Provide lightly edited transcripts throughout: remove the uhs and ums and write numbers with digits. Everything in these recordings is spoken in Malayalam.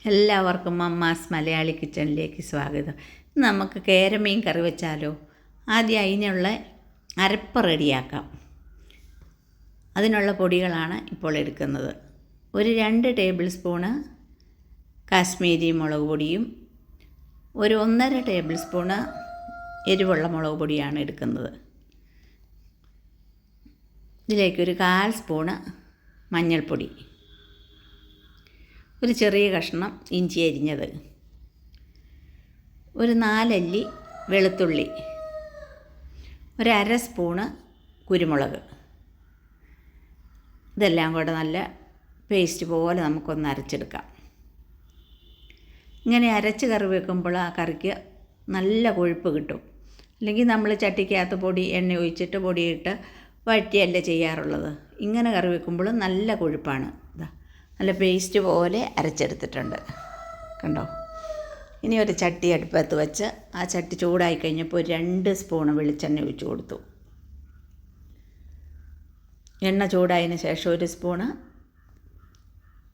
എല്ലാവർക്കും അമ്മാസ് മലയാളി കിച്ചണിലേക്ക് സ്വാഗതം. നമുക്ക് കേരമീൻ കറി വെച്ചാലോ? ആദ്യം അതിനുള്ള അരപ്പ് റെഡിയാക്കാം. അതിനുള്ള പൊടികളാണ് ഇപ്പോൾ എടുക്കുന്നത്. ഒരു 2 ടേബിൾ സ്പൂണ് കാശ്മീരി മുളക് പൊടിയും ഒരു 1.5 ടേബിൾ സ്പൂണ് എരിവുള്ള മുളക് പൊടിയാണ് എടുക്കുന്നത്. ഇതിലേക്കൊരു 1/4 സ്പൂണ് മഞ്ഞൾപ്പൊടി, ഒരു ചെറിയ കഷ്ണം ഇഞ്ചി അരിഞ്ഞത്, ഒരു 4 അല്ലി വെളുത്തുള്ളി, ഒരു 1/2 സ്പൂണ് കുരുമുളക്. ഇതെല്ലാം കൂടെ നല്ല പേസ്റ്റ് പോലെ നമുക്കൊന്ന് അരച്ചെടുക്കാം. ഇങ്ങനെ അരച്ച് കറി വെക്കുമ്പോൾ ആ കറിക്ക് നല്ല കൊഴുപ്പ് കിട്ടും. അല്ലെങ്കിൽ നമ്മൾ ചട്ടിക്കകത്ത് എണ്ണ ഒഴിച്ചിട്ട് പൊടിയിട്ട് വഴറ്റിയല്ല ചെയ്യാറുള്ളത്. ഇങ്ങനെ കറി വെക്കുമ്പോൾ നല്ല കൊഴുപ്പാണ്. നല്ല പേസ്റ്റ് പോലെ അരച്ചെടുത്തിട്ടുണ്ട്, കണ്ടോ? ഇനി ഒരു ചട്ടി അടുപ്പത്ത് വെച്ച് ആ ചട്ടി ചൂടായി കഴിഞ്ഞപ്പോൾ 2 സ്പൂണ് വെളിച്ചെണ്ണ ഒഴിച്ച് കൊടുത്തു. എണ്ണ ചൂടായതിന് ശേഷം 1 സ്പൂണ്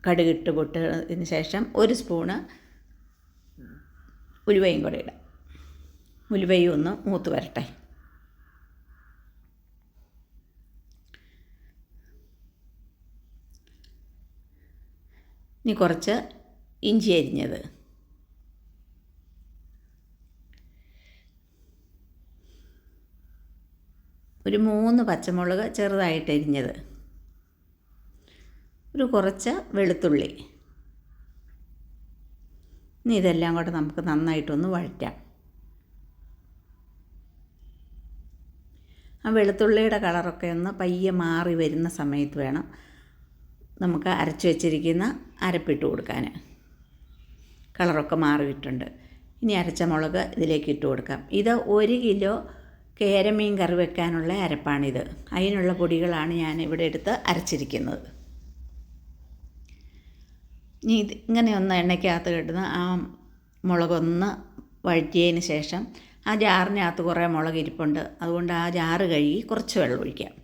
കടുകിട്ട് പൊട്ടതിന് ശേഷം 1 സ്പൂണ് ഉലുവയും കൂടെ ഇടാം. ഉലുവയും ഒന്ന് മൂത്ത് വരട്ടെ. ഇനി കുറച്ച് ഇഞ്ചി അരിഞ്ഞത്, ഒരു 3 പച്ചമുളക് ചെറുതായിട്ട് അരിഞ്ഞത്, ഒരു കുറച്ച് വെളുത്തുള്ളി. ഇനി ഇതെല്ലാം കൂടെ നമുക്ക് നന്നായിട്ടൊന്ന് വഴറ്റാം. ആ വെളുത്തുള്ളിയുടെ കളറൊക്കെ ഒന്ന് പയ്യെ മാറി വരുന്ന സമയത്ത് വേണം നമുക്ക് അരച്ച് വെച്ചിരിക്കുന്ന അരപ്പിട്ട് കൊടുക്കാൻ. കളറൊക്കെ മാറിയിട്ടുണ്ട്. ഇനി അരച്ച മുളക് ഇതിലേക്ക് ഇട്ട് കൊടുക്കാം. ഇത് 1 കിലോ കേരമീൻ കറി വെക്കാനുള്ള അരപ്പാണിത്. അതിനുള്ള പൊടികളാണ് ഞാൻ ഇവിടെ എടുത്ത് അരച്ചിരിക്കുന്നത്. ഇനി ഇങ്ങനെ ഒന്ന് എണ്ണയ്ക്കകത്ത് കിട്ടുന്ന ആ മുളകൊന്ന് വഴറ്റിയതിന് ശേഷം ആ ജാറിനകത്ത് കുറേ മുളക് ഇരിപ്പുണ്ട്. അതുകൊണ്ട് ആ ജാറ് കഴുകി കുറച്ച് വെള്ളം ഒഴിക്കാം.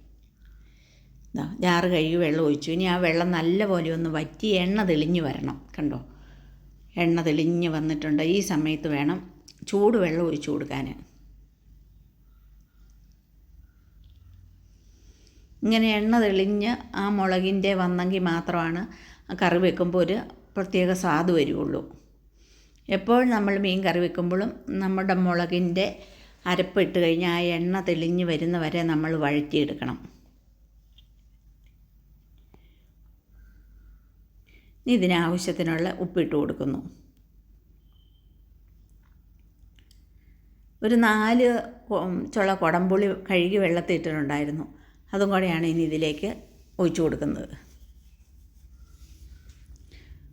ജാറ് കഴുകി വെള്ളം ഒഴിച്ചു. ഇനി ആ വെള്ളം നല്ലപോലെ ഒന്ന് വറ്റി എണ്ണ തെളിഞ്ഞ് വരണം. കണ്ടോ? എണ്ണ തെളിഞ്ഞ് വന്നിട്ടുണ്ട്. ഈ സമയത്ത് വേണം ചൂട് വെള്ളം ഒഴിച്ചു കൊടുക്കാൻ. ഇങ്ങനെ എണ്ണ തെളിഞ്ഞ് ആ മുളകിൻ്റെ വന്നെങ്കിൽ മാത്രമാണ് ആ കറി വെക്കുമ്പോൾ ഒരു പ്രത്യേക സ്വാദ് വരുള്ളൂ. എപ്പോഴും നമ്മൾ മീൻ കറി വെക്കുമ്പോഴും നമ്മുടെ മുളകിൻ്റെ അരപ്പിട്ട് കഴിഞ്ഞാൽ ആ എണ്ണ തെളിഞ്ഞ് വരുന്ന വരെ നമ്മൾ വഴറ്റിയെടുക്കണം. ഇതിനാവശ്യത്തിനുള്ള ഉപ്പിട്ട് കൊടുക്കുന്നു. ഒരു 4 ചുള കുടംപുളി കഴുകി വെള്ളത്തിൽ ഇട്ടിട്ടുണ്ടായിരുന്നു. അതും കൂടെയാണ് ഇനി ഇതിലേക്ക് ഒഴിച്ചു കൊടുക്കുന്നത്.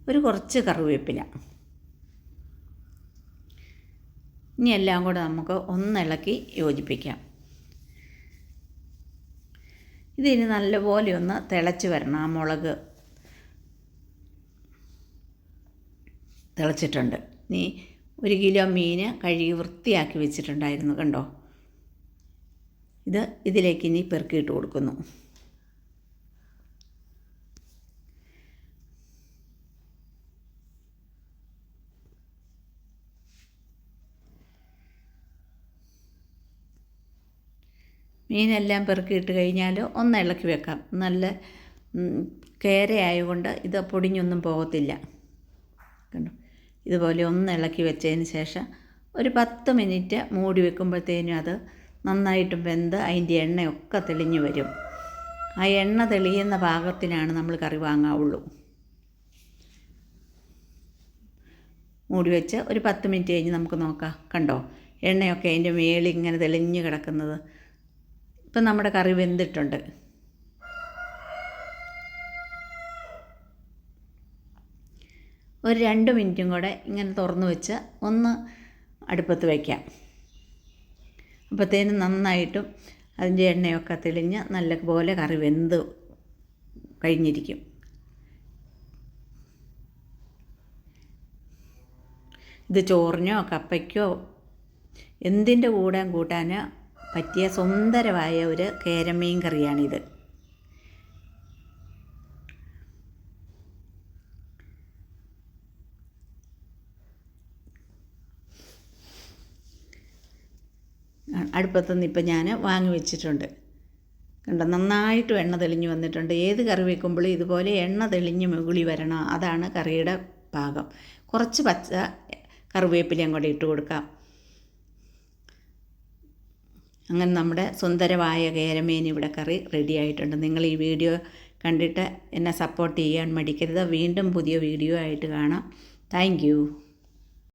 ഒരു കുറച്ച് കറിവേപ്പില. ഇനി എല്ലാം കൂടെ നമുക്ക് ഒന്നിളക്കി യോജിപ്പിക്കാം. ഇതിന് നല്ലപോലെ ഒന്ന് തിളച്ച് വരണം. ആ മുളക് തിളച്ചിട്ടുണ്ട്. ഇനി 1 കിലോ മീൻ കഴുകി വൃത്തിയാക്കി വെച്ചിട്ടുണ്ടായിരുന്നു, കണ്ടോ? ഇതിലേക്ക് ഇനി പെറുക്കിയിട്ട് കൊടുക്കുന്നു. മീനെല്ലാം പെറുക്കിയിട്ട് കഴിഞ്ഞാൽ ഒന്ന് ഇളക്കി വെക്കാം. നല്ല കേരയായതുകൊണ്ട് ഇത് പൊടിഞ്ഞൊന്നും പോകത്തില്ല, കണ്ടോ? ഇതുപോലെ ഒന്ന് ഇളക്കി വെച്ചതിന് ശേഷം ഒരു 10 മിനിറ്റ് മൂടി വെക്കുമ്പോഴത്തേനും അത് നന്നായിട്ട് വെന്ത് അതിൻ്റെ എണ്ണയൊക്കെ തെളിഞ്ഞു വരും. ആ എണ്ണ തെളിയുന്ന പാകത്തിനാണ് നമ്മൾ കറി വാങ്ങാവുള്ളൂ. മൂടി വെച്ച് ഒരു 10 മിനിറ്റ് കഴിഞ്ഞ് നമുക്ക് നോക്കാം. കണ്ടോ? എണ്ണയൊക്കെ അതിൻ്റെ മേളിൽ ഇങ്ങനെ തെളിഞ്ഞ് കിടക്കുന്നത്. ഇപ്പം നമ്മുടെ കറി വെന്തിട്ടുണ്ട്. ഒരു 2 മിനിറ്റും കൂടെ ഇങ്ങനെ തുറന്ന് വെച്ച് ഒന്ന് അടുപ്പത്ത് വയ്ക്കാം. അപ്പോഴത്തേനും നന്നായിട്ടും അതിൻ്റെ എണ്ണയൊക്കെ തെളിഞ്ഞ് നല്ലപോലെ കറി വെന്ത് കഴിഞ്ഞിരിക്കും. ഇത് ചോറിനോ കപ്പയ്ക്കോ എന്തിൻ്റെ കൂടെ കൂട്ടാൻ പറ്റിയ സുന്ദരമായ ഒരു കേരമീൻ കറിയാണിത്. അടുപ്പത്തുനിന്ന് ഇപ്പം ഞാൻ വാങ്ങി വെച്ചിട്ടുണ്ട്. കണ്ടോ, നന്നായിട്ടും എണ്ണ തെളിഞ്ഞ് വന്നിട്ടുണ്ട്. ഏത് കറി വെക്കുമ്പോഴും ഇതുപോലെ എണ്ണ തെളിഞ്ഞ് മുകളിൽ വരണം, അതാണ് കറിയുടെ പാകം. കുറച്ച് പച്ച കറിവേപ്പിലയും കൂടെ ഇട്ട് കൊടുക്കാം. അങ്ങനെ നമ്മുടെ സുന്ദരമായ കേരമീൻ ഇവിടെ കറി റെഡി ആയിട്ടുണ്ട്. നിങ്ങൾ ഈ വീഡിയോ കണ്ടിട്ട് എന്നെ സപ്പോർട്ട് ചെയ്യാൻ മടിക്കരുത്. വീണ്ടും പുതിയ വീഡിയോ ആയിട്ട് കാണാം. Thank you.